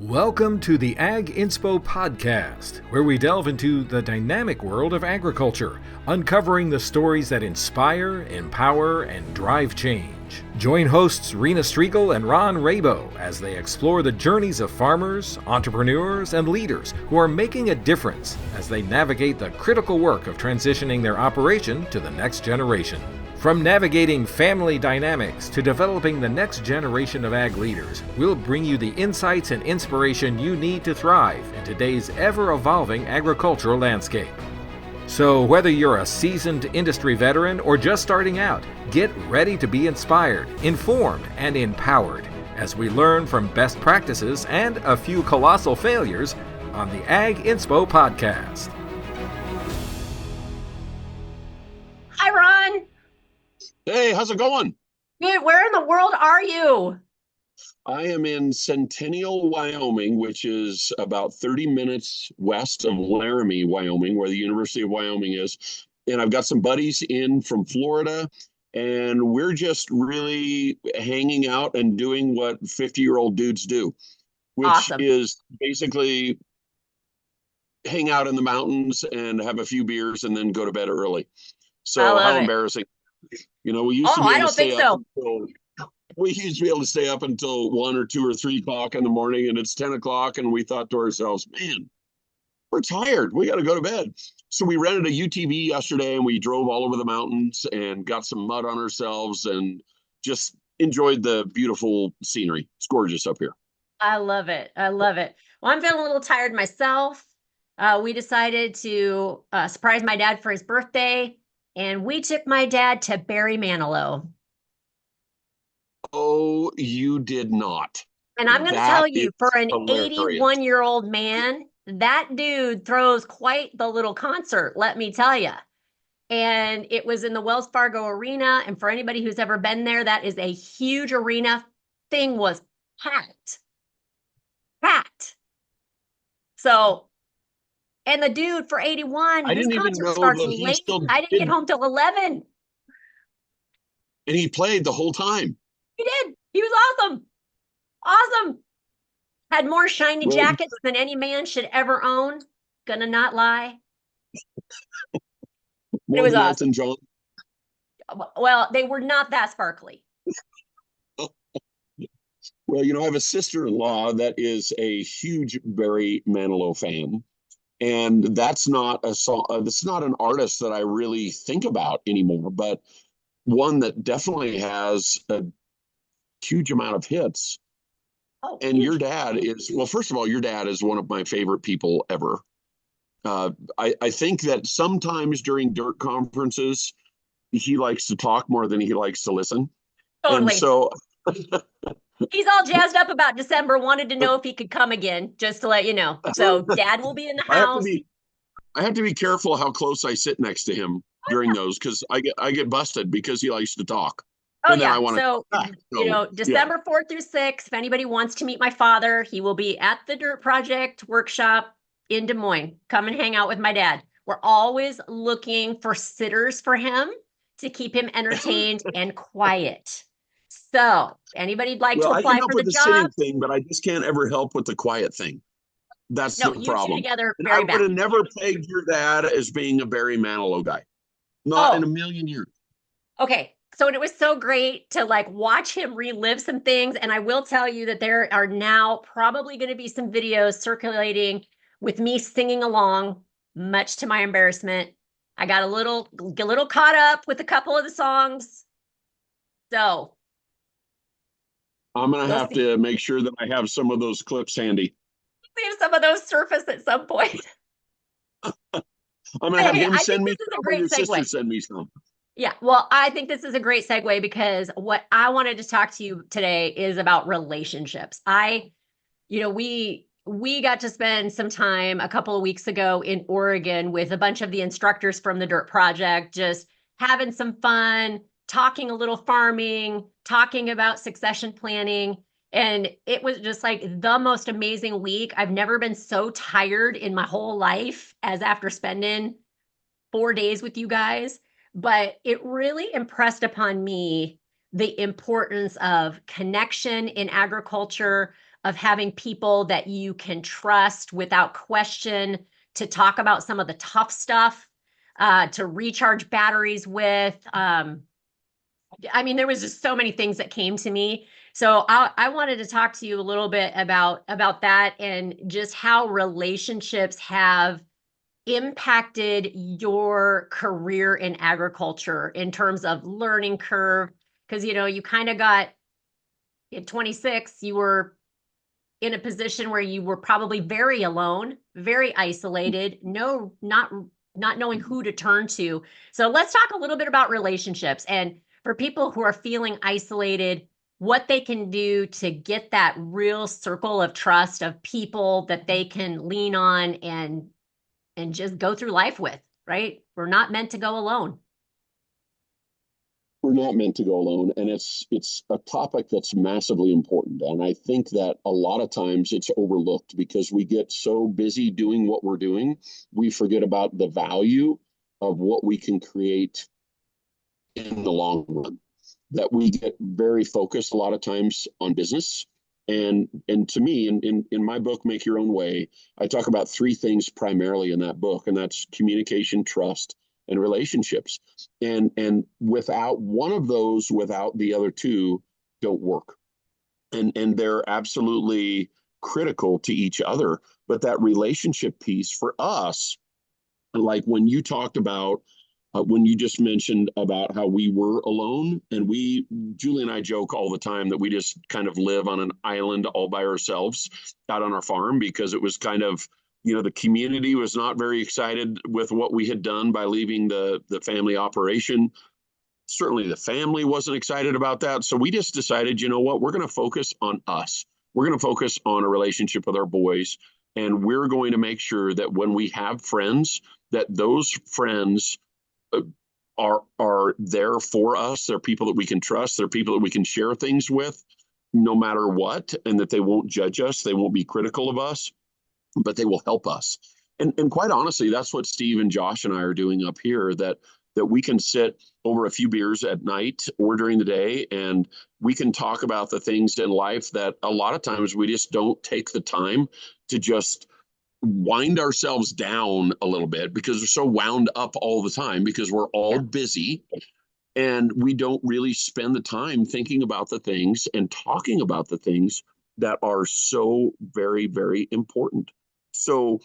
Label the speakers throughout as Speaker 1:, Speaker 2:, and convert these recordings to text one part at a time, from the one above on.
Speaker 1: Welcome to the Ag Inspo podcast, where we delve into the dynamic world of agriculture, uncovering the stories that inspire, empower, and drive change. Join hosts Rena and Ron as they explore the journeys of farmers, entrepreneurs, and leaders who are making a difference as they navigate the critical work of transitioning their operation to the next generation. From navigating family dynamics to developing the next generation of ag leaders, we'll bring you the insights and inspiration you need to thrive in today's ever-evolving agricultural landscape. So whether you're a seasoned industry veteran or just starting out, get ready to be inspired, informed, and empowered as we learn from best practices and a few colossal failures on the Ag Inspo podcast.
Speaker 2: Hi, Ron.
Speaker 3: Hey, how's it going?
Speaker 2: Dude, where in the world are you?
Speaker 3: I am in Centennial, Wyoming, which is about 30 minutes west of Laramie, Wyoming, where the University of Wyoming is. And I've got some buddies in from Florida, and we're just really hanging out and doing what 50-year-old dudes do, which
Speaker 2: Awesome.
Speaker 3: is basically hang out in the mountains and have a few beers and then go to bed early. So how embarrassing. You know, we used to be able to stay up until we used to be able to stay up until 1 or 2 or 3 o'clock in the morning, and it's 10 o'clock, and we thought to ourselves, man, we're tired. We got to go to bed. So we rented a UTV yesterday, and we drove all over the mountains and got some mud on ourselves and just enjoyed the beautiful scenery. It's gorgeous up here.
Speaker 2: I love it. I love it. Well, I'm feeling a little tired myself. We decided to surprise my dad for his birthday. And we took my dad to Barry Manilow.
Speaker 3: Oh, you did not.
Speaker 2: And I'm going to tell you, for an 81-year-old man, that dude throws quite the little concert, let me tell you. And it was in the Wells Fargo Arena. And for anybody who's ever been there, that is a huge arena. Thing was packed. Packed. So... And the dude for 81,
Speaker 3: I didn't even know
Speaker 2: starts
Speaker 3: that he
Speaker 2: late.
Speaker 3: still
Speaker 2: I didn't get home till 11.
Speaker 3: And he played the whole time.
Speaker 2: He did. He was awesome. Awesome. Had more shiny jackets than any man should ever own. Gonna not lie. It was awesome.
Speaker 3: John.
Speaker 2: Well, they were not that sparkly.
Speaker 3: Well, you know, I have a sister-in-law that is a huge Barry Manilow fan. And that's not a song. That's not an artist that I really think about anymore, but one that definitely has a huge amount of hits.
Speaker 2: Oh,
Speaker 3: and huge. Your dad is, well, first of all, your dad is one of my favorite people ever. I think that sometimes during dirt conferences, he likes to talk more than he likes to listen.
Speaker 2: Totally.
Speaker 3: And so
Speaker 2: he's all jazzed up about December, wanted to know if he could come again, just to let you know. So dad will be in the house.
Speaker 3: I have to be careful how close I sit next to him during those, because I get busted because he likes to talk.
Speaker 2: Oh, yeah. So, you know, December 4th through 6th, if anybody wants to meet my father, he will be at the Dirt Project workshop in Des Moines. Come and hang out with my dad. We're always looking for sitters for him to keep him entertained and quiet. So, anybody'd like to apply for the job?
Speaker 3: Sitting thing, but I just can't ever help with the quiet thing. That's the problem.
Speaker 2: Together
Speaker 3: and I would have never pegged your dad as being a Barry Manilow guy. Not in a million years.
Speaker 2: Okay. So it was so great to watch him relive some things. And I will tell you that there are now probably going to be some videos circulating with me singing along, much to my embarrassment. I got a little caught up with a couple of the songs. So
Speaker 3: I'm going to have to make sure that I have some of those clips handy.
Speaker 2: We have some of those surface at some point.
Speaker 3: I'm going to have him send me some, or your sister send me some.
Speaker 2: Yeah, well, I think this is a great segue, because what I wanted to talk to you today is about relationships. We got to spend some time a couple of weeks ago in Oregon with a bunch of the instructors from the Dirt Project, just having some fun, talking a little farming, talking about succession planning. And it was just the most amazing week. I've never been so tired in my whole life as after spending 4 days with you guys. But it really impressed upon me the importance of connection in agriculture, of having people that you can trust without question to talk about some of the tough stuff, to recharge batteries with. I mean, there was just so many things that came to me. So I wanted to talk to you a little bit about that and just how relationships have impacted your career in agriculture in terms of learning curve. Because, you kind of got at 26, you were in a position where you were probably very alone, very isolated, not knowing who to turn to. So let's talk a little bit about relationships, and for people who are feeling isolated, what they can do to get that real circle of trust of people that they can lean on and just go through life with, right? We're not meant to go alone.
Speaker 3: We're not meant to go alone, and it's a topic that's massively important. And I think that a lot of times it's overlooked because we get so busy doing what we're doing, we forget about the value of what we can create in the long run. That we get very focused a lot of times on business. And to me, in my book, Make Your Own Way, I talk about three things primarily in that book, and that's communication, trust, and relationships. And without one of those, without the other two, don't work. And they're absolutely critical to each other. But that relationship piece for us, like when you talked about when you just mentioned about how we were alone, and Julie and I joke all the time that we just kind of live on an island all by ourselves out on our farm, because it was kind of, the community was not very excited with what we had done by leaving the family operation. Certainly the family wasn't excited about that. So we just decided, you know what, we're going to focus on us. We're going to focus on a relationship with our boys. And we're going to make sure that when we have friends, that those friends are there for us. They're people that we can trust. They're people that we can share things with no matter what, and that they won't judge us. They won't be critical of us, but they will help us. And quite honestly, that's what Steve and Josh and I are doing up here, that we can sit over a few beers at night or during the day, and we can talk about the things in life that a lot of times we just don't take the time to just wind ourselves down a little bit, because we're so wound up all the time because we're all busy, and we don't really spend the time thinking about the things and talking about the things that are so very, very important. So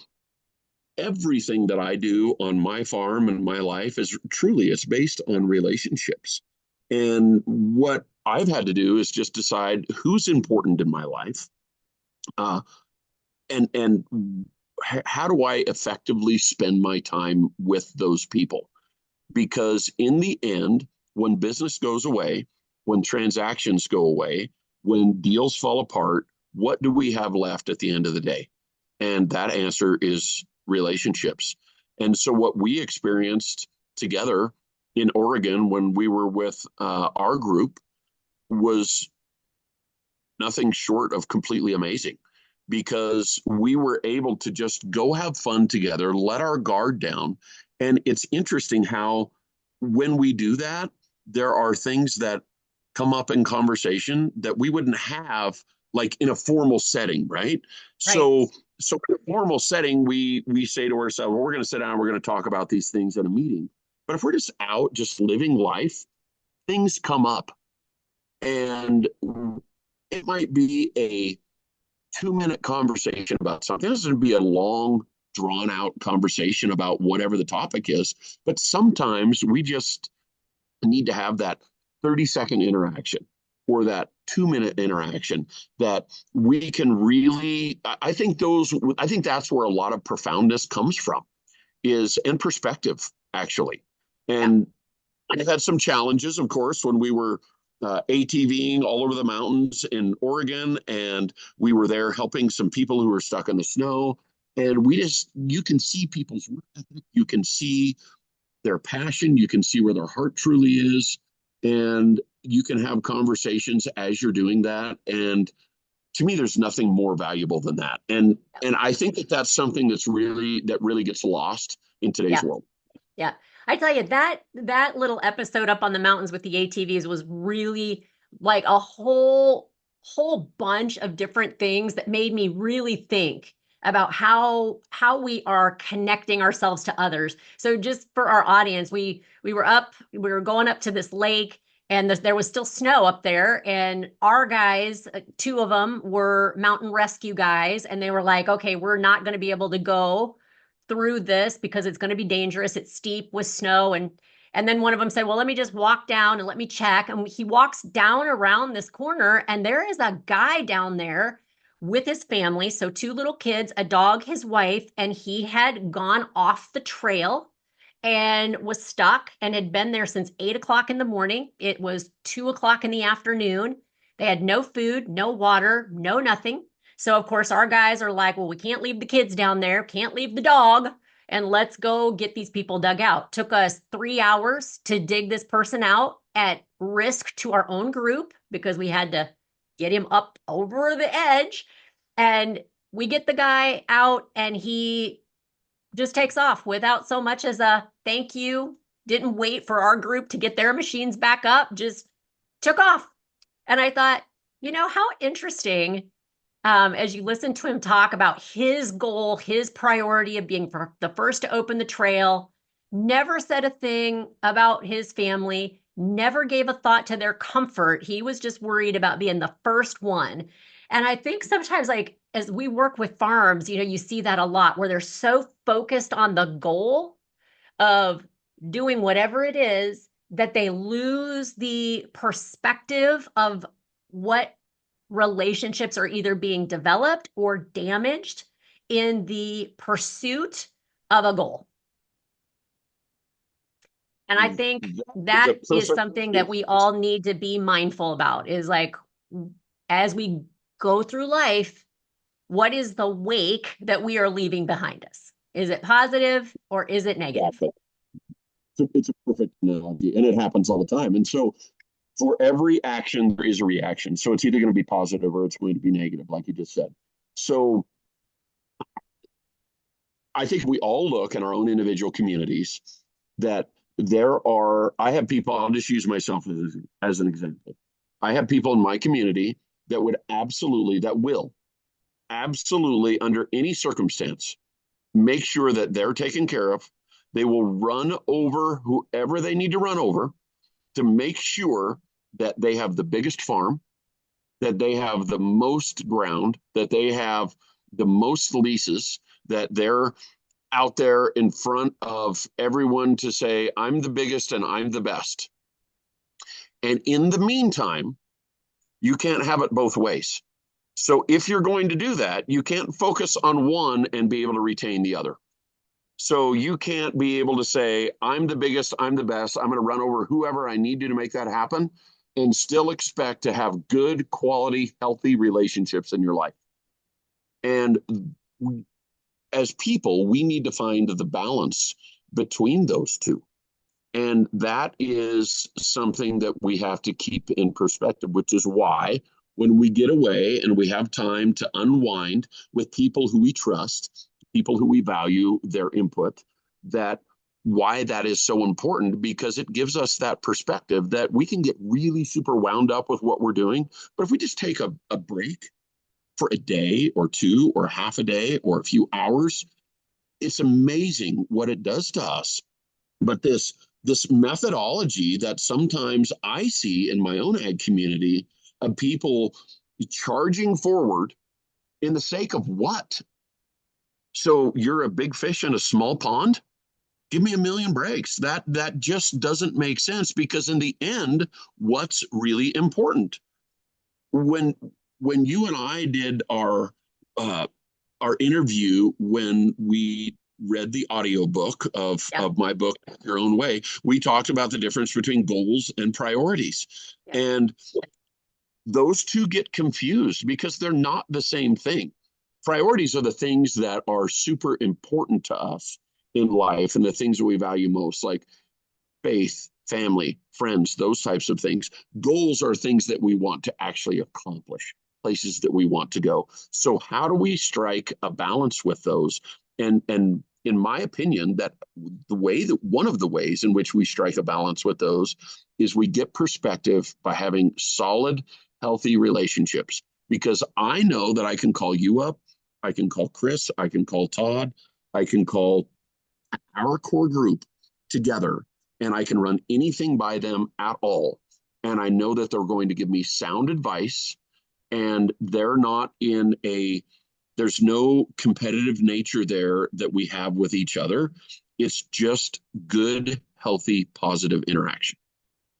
Speaker 3: everything that I do on my farm and my life is truly, it's based on relationships. And what I've had to do is just decide who's important in my life, and how do I effectively spend my time with those people? Because in the end, when business goes away, when transactions go away, when deals fall apart, what do we have left at the end of the day? And that answer is relationships. And so what we experienced together in Oregon when we were with our group was nothing short of completely amazing, because we were able to just go have fun together, let our guard down. And it's interesting how when we do that, there are things that come up in conversation that we wouldn't have like in a formal setting, right? So in a formal setting, we say to ourselves, well, we're going to sit down, we're going to talk about these things at a meeting. But if we're just out, just living life, things come up. And it might be a 2-minute conversation about something. This would be a long, drawn out conversation about whatever the topic is. But sometimes we just need to have that 30-second interaction or that 2-minute interaction that we can really, I think that's where a lot of profoundness comes from, and perspective, actually. And I had some challenges, of course, when we were ATVing all over the mountains in Oregon, and we were there helping some people who were stuck in the snow. And you can see people's work ethic, you can see their passion, you can see where their heart truly is, and you can have conversations as you're doing that. And to me, there's nothing more valuable than that. And I think that that's something that really gets lost in today's world.
Speaker 2: Yeah. I tell you, that little episode up on the mountains with the ATVs was really like a whole whole bunch of different things that made me really think about how we are connecting ourselves to others. So just for our audience, we were going up to this lake, and there was still snow up there, and our guys, two of them were mountain rescue guys, and they were like, okay, we're not going to be able to go through this because it's going to be dangerous. It's steep with snow. And then one of them said, well, let me just walk down and let me check. And he walks down around this corner, and there is a guy down there with his family. So two little kids, a dog, his wife, and he had gone off the trail and was stuck and had been there since 8 o'clock in the morning. It was 2 o'clock in the afternoon. They had no food, no water, no nothing. So of course our guys are like, well, we can't leave the kids down there, can't leave the dog, and let's go get these people dug out. Took us 3 hours to dig this person out at risk to our own group because we had to get him up over the edge. And we get the guy out, and he just takes off without so much as a thank you. Didn't wait for our group to get their machines back up, just took off. And I thought, how interesting, as you listen to him talk about his goal, his priority of being the first to open the trail, never said a thing about his family, never gave a thought to their comfort. He was just worried about being the first one. And I think sometimes, like, as we work with farms, you see that a lot where they're so focused on the goal of doing whatever it is that they lose the perspective of what relationships are either being developed or damaged in the pursuit of a goal. And I think that is something that we all need to be mindful about, is like, as we go through life, what is the wake that we are leaving behind us? Is it positive or is it negative?
Speaker 3: It's a perfect analogy, and it happens all the time. And so for every action, there is a reaction. So it's either going to be positive or it's going to be negative, like you just said. So I think we all look in our own individual communities that I have people, I'll just use myself as an example. I have people in my community that will absolutely, under any circumstance, make sure that they're taken care of. They will run over whoever they need to run over to make sure that they have the biggest farm, that they have the most ground, that they have the most leases, that they're out there in front of everyone to say, I'm the biggest and I'm the best. And in the meantime, you can't have it both ways. So if you're going to do that, you can't focus on one and be able to retain the other. So you can't be able to say, I'm the biggest, I'm the best, I'm going to run over whoever I need to make that happen, and still expect to have good, quality, healthy relationships in your life. And as people, we need to find the balance between those two. And that is something that we have to keep in perspective, which is why when we get away and we have time to unwind with people who we trust, people who we value their input, why that is so important, because it gives us that perspective that we can get really super wound up with what we're doing. But if we just take a break for a day or two or half a day or a few hours, it's amazing what it does to us. But this methodology that sometimes I see in my own ag community of people charging forward in the sake of what? So you're a big fish in a small pond? Give me a million breaks. That just doesn't make sense, because in the end, what's really important? When you and I did our interview, when we read the audiobook of my book, Your Own Way, we talked about the difference between goals and priorities. Yeah. And those two get confused because they're not the same thing. Priorities are the things that are super important to us in life and the things that we value most, like faith, family, friends, those types of things. Goals are things that we want to actually accomplish, places that we want to go. So how do we strike a balance with those? And in my opinion, one of the ways in which we strike a balance with those is we get perspective by having solid, healthy relationships, because I know that I can call you up, I can call Chris, I can call Todd, I can call our core group together, and I can run anything by them at all. And I know that they're going to give me sound advice, and they're not in a, there's no competitive nature there that we have with each other. It's just good, healthy, positive interaction.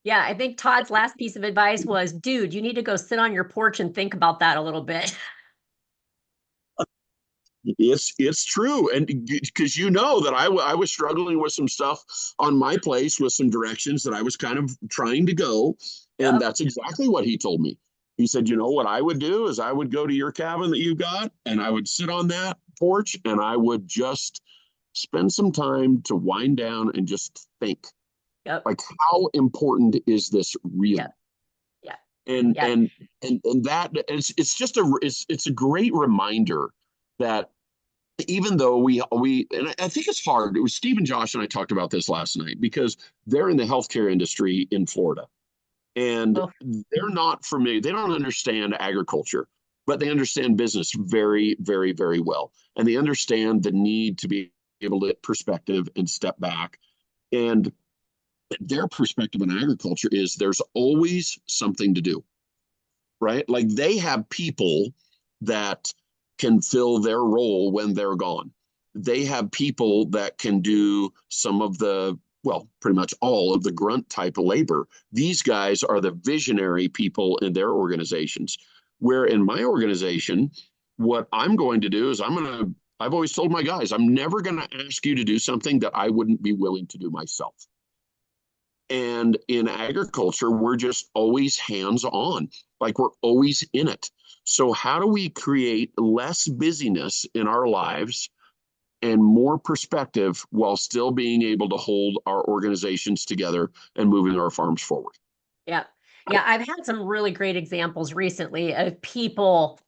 Speaker 2: Yeah, I think Todd's last piece of advice was, dude, you need to go sit on your porch and think about that a little bit.
Speaker 3: It's true, and because you know that I was struggling with some stuff on my place with some directions that I was kind of trying to go, and that's exactly what he told me. He said, you know what I would do is I would go to your cabin that you got, and I would sit on that porch, and I would just spend some time to wind down and just think, like, how important is this really?
Speaker 2: Yeah.
Speaker 3: And that it's just it's a great reminder that even though we and I think it's hard. It was Steve and Josh and I talked about this last night, because they're in the healthcare industry in Florida, and they're not familiar. They don't understand agriculture, but they understand business very, very, very well, and they understand the need to be able to get perspective and step back. And their perspective on agriculture is there's always something to do, right? Like, they have people that can fill their role when they're gone. They have people that can do some of the, well, pretty much all of the grunt type of labor. These guys are the visionary people in their organizations. Where in my organization, what I'm going to do is I've always told my guys, I'm never going to ask you to do something that I wouldn't be willing to do myself. And in agriculture, we're just always hands-on, like we're always in it. So how do we create less busyness in our lives and more perspective while still being able to hold our organizations together and moving our farms forward?
Speaker 2: Yeah. Yeah, I've had some really great examples recently of people,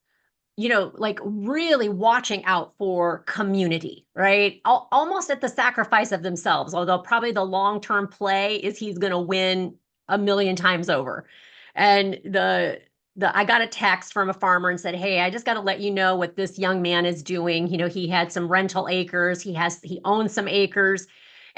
Speaker 2: like really watching out for community, right? Almost at the sacrifice of themselves, although probably the long-term play is he's going to win a million times over. And I got a text from a farmer and said, "Hey, I just got to let you know what this young man is doing. He had some rental acres. He owns some acres."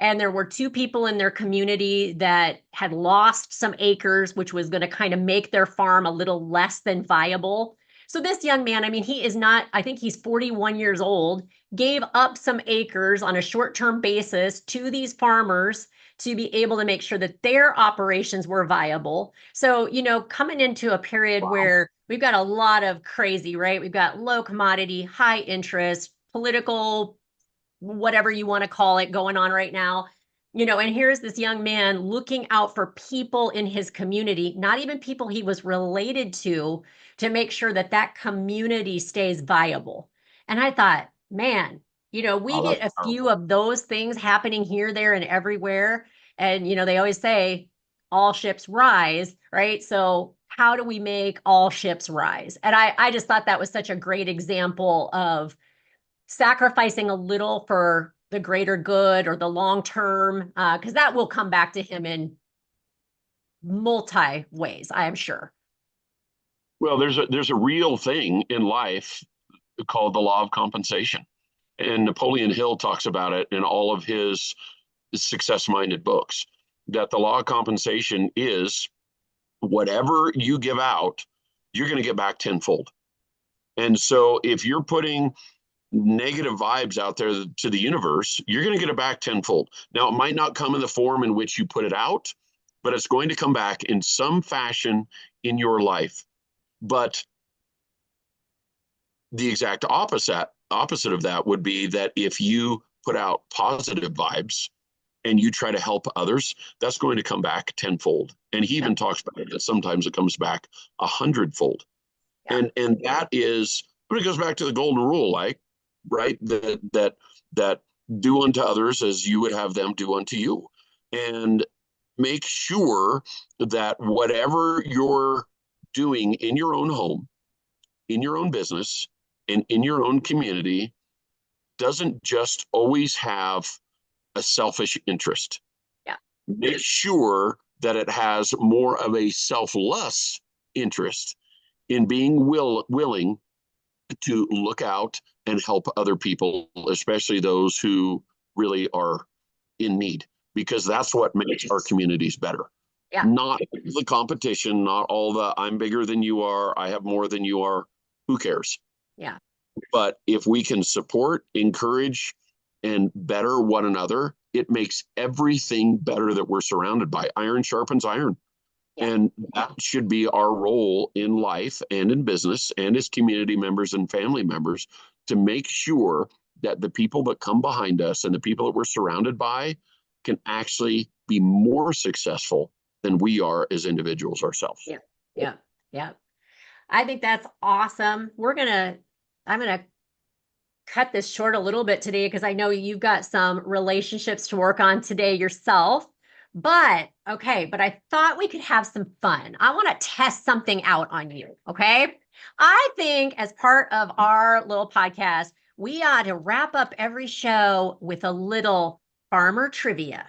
Speaker 2: And there were two people in their community that had lost some acres, which was going to kind of make their farm a little less than viable. So this young man, I mean, he is not, I think he's 41 years old, gave up some acres on a short-term basis to these farmers to be able to make sure that their operations were viable. So, coming into a period where we've got a lot of crazy, right? We've got low commodity, high interest, political, whatever you want to call it, going on right now. And here's this young man looking out for people in his community, not even people he was related to make sure that that community stays viable. And I thought, man, we get a few of those things happening here, there, and everywhere. And, they always say all ships rise, right? So how do we make all ships rise? And I just thought that was such a great example of sacrificing a little for the greater good or the long term, because that will come back to him in multi ways, I am sure.
Speaker 3: Well, there's a real thing in life called the law of compensation, and Napoleon Hill talks about it in all of his success-minded books. That the law of compensation is whatever you give out, you're going to get back tenfold. And so if you're putting negative vibes out there to the universe, you're going to get it back tenfold. Now, it might not come in the form in which you put it out, but it's going to come back in some fashion in your life. But the exact opposite of that would be that if you put out positive vibes and you try to help others, that's going to come back tenfold. And he even talks about it that sometimes it comes back 100-fold. And that is, but it goes back to the golden rule, like, right? That do unto others as you would have them do unto you. And make sure that whatever you're doing in your own home, in your own business, and in your own community doesn't just always have a selfish interest.
Speaker 2: Yeah.
Speaker 3: Make sure that it has more of a selfless interest in being willing to look out and help other people, especially those who really are in need, because that's what makes our communities better.
Speaker 2: Yeah.
Speaker 3: Not the competition, not all the I'm bigger than you are, I have more than you are. Who cares?
Speaker 2: Yeah.
Speaker 3: But if we can support, encourage, and better one another, it makes everything better that we're surrounded by. Iron sharpens iron. Yeah. And that should be our role in life and in business and as community members and family members, to make sure that the people that come behind us and the people that we're surrounded by can actually be more successful than we are as individuals ourselves.
Speaker 2: Yeah. Yeah. Yeah. I think that's awesome. I'm going to cut this short a little bit today because I know you've got some relationships to work on today yourself. But I thought we could have some fun. I want to test something out on you. Okay. I think as part of our little podcast, we ought to wrap up every show with a little farmer trivia.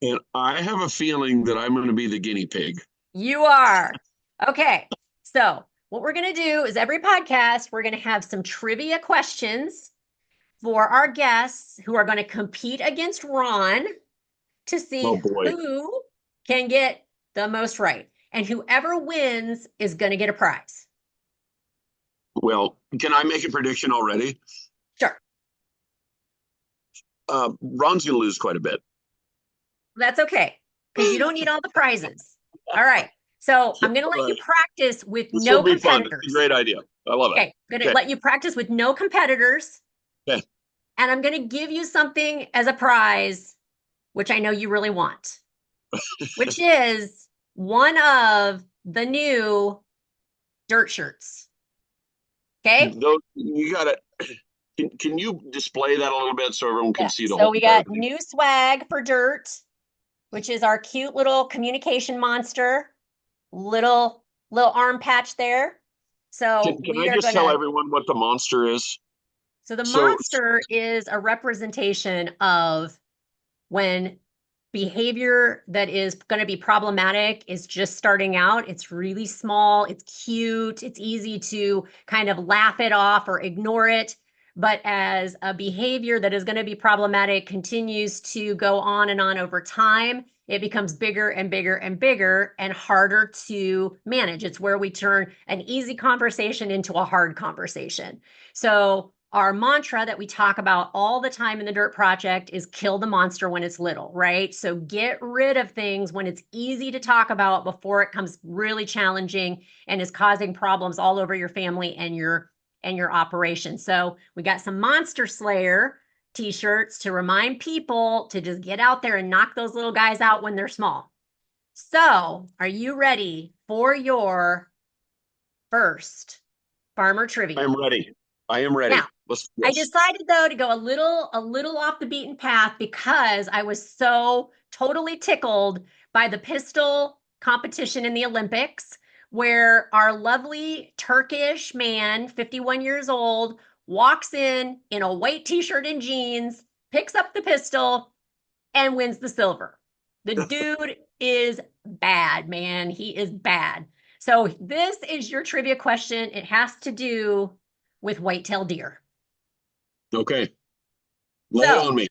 Speaker 3: And I have a feeling that I'm going to be the guinea pig.
Speaker 2: You are. Okay. So what we're going to do is every podcast, we're going to have some trivia questions for our guests who are going to compete against Ron to see who can get the most right. And whoever wins is going to get a prize.
Speaker 3: Well, can I make a prediction already?
Speaker 2: Sure.
Speaker 3: Ron's going to lose quite a bit.
Speaker 2: That's okay, because you don't need all the prizes. All right. So I'm going to let you practice with no competitors.
Speaker 3: It's a great idea. I love it.
Speaker 2: Okay. I'm going to let you practice with no competitors.
Speaker 3: Okay.
Speaker 2: And I'm going to give you something as a prize, which I know you really want, which is one of the new dirt shirts. Okay.
Speaker 3: You got it. Can you display that a little bit so everyone can see the whole?
Speaker 2: So we got new swag for dirt, which is our cute little communication monster, little arm patch there. So
Speaker 3: can I just tell everyone what the monster is?
Speaker 2: So the monster is a representation of when behavior that is going to be problematic is just starting out. It's really small, it's cute, it's easy to kind of laugh it off or ignore it. But as a behavior that is going to be problematic continues to go on and on over time, it becomes bigger and bigger and bigger and harder to manage. It's where we turn an easy conversation into a hard conversation. So our mantra that we talk about all the time in the Dirt Project is kill the monster when it's little, right? So get rid of things when it's easy to talk about before it becomes really challenging and is causing problems all over your family and your operation. So we got some Monster Slayer t-shirts to remind people to just get out there and knock those little guys out when they're small. So are you ready for your first farmer trivia?
Speaker 3: I'm ready. I am ready.
Speaker 2: Now, I decided though to go a little off the beaten path because I was so totally tickled by the pistol competition in the Olympics, where our lovely Turkish man, 51 years old, walks in a white t-shirt and jeans, picks up the pistol, and wins the silver. The dude is bad, man. He is bad. So this is your trivia question. It has to do with white-tailed deer.
Speaker 3: Okay. Lay it on me.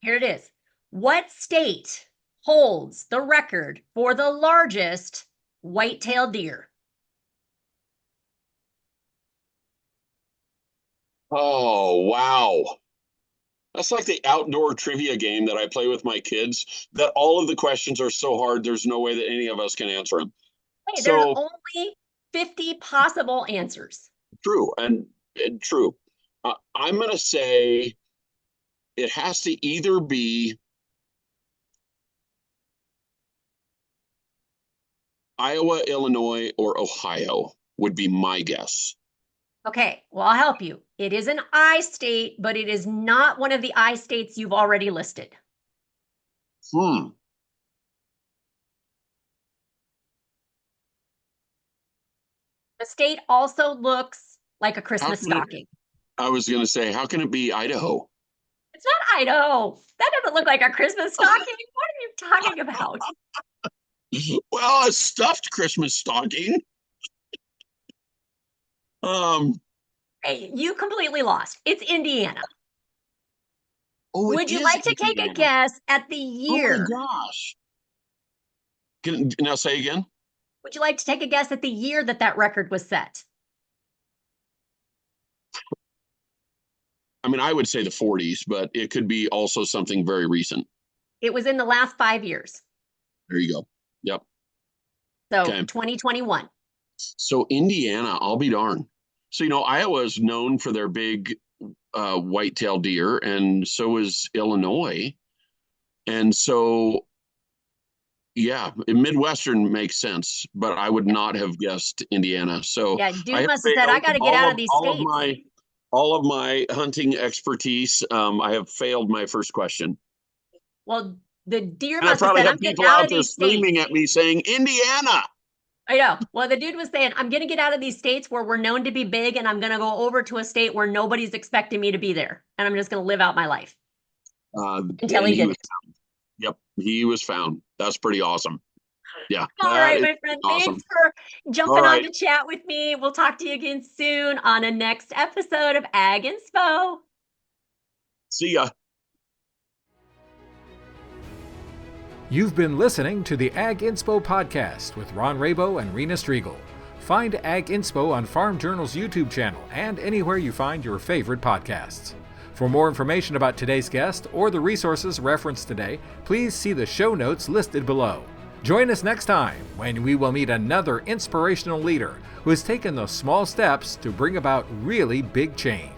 Speaker 2: Here it is. What state holds the record for the largest white-tailed deer?
Speaker 3: Oh, wow. That's like the outdoor trivia game that I play with my kids, that all of the questions are so hard, there's no way that any of us can answer them.
Speaker 2: Hey, there's only 50 possible answers.
Speaker 3: True, and true. I'm going to say it has to either be Iowa, Illinois, or Ohio would be my guess.
Speaker 2: Okay, well, I'll help you. It is an I state, but it is not one of the I states you've already listed. The state also looks like a Christmas stocking.
Speaker 3: I was going to say, how can it be Idaho?
Speaker 2: It's not Idaho. That doesn't look like a Christmas stocking. What are you talking about?
Speaker 3: Well, a stuffed Christmas stocking.
Speaker 2: Hey, you completely lost. It's Indiana.
Speaker 3: Oh,
Speaker 2: would you like to take a guess at the year?
Speaker 3: Oh my gosh. Now say again.
Speaker 2: Would you like to take a guess at the year that record was set?
Speaker 3: I mean, I would say the 40s, but it could be also something very recent.
Speaker 2: It was in the last 5 years.
Speaker 3: There you go. Yep.
Speaker 2: So okay. 2021.
Speaker 3: So Indiana, I'll be darned. So, Iowa is known for their big white-tailed deer, and so is Illinois. And so, yeah, Midwestern makes sense, but I would not have guessed Indiana. So
Speaker 2: yeah, dude must have said, I got to get out of these states.
Speaker 3: All of my hunting expertise, I have failed my first question.
Speaker 2: Well, the deer must have said, I'm getting out of these states.
Speaker 3: Screaming at me saying, Indiana.
Speaker 2: I know. Well, the dude was saying, I'm going to get out of these states where we're known to be big, and I'm going to go over to a state where nobody's expecting me to be there. And I'm just going to live out my life. Until he didn't.
Speaker 3: Yep, he was found. That's pretty awesome. Yeah.
Speaker 2: All right, my friend. Awesome. Thanks for jumping on to chat with me. We'll talk to you again soon on a next episode of Ag Inspo.
Speaker 3: See ya.
Speaker 1: You've been listening to the Ag Inspo podcast with Ron Rabo and Rena Striegel. Find Ag Inspo on Farm Journal's YouTube channel and anywhere you find your favorite podcasts. For more information about today's guest or the resources referenced today, please see the show notes listed below. Join us next time when we will meet another inspirational leader who has taken those small steps to bring about really big change.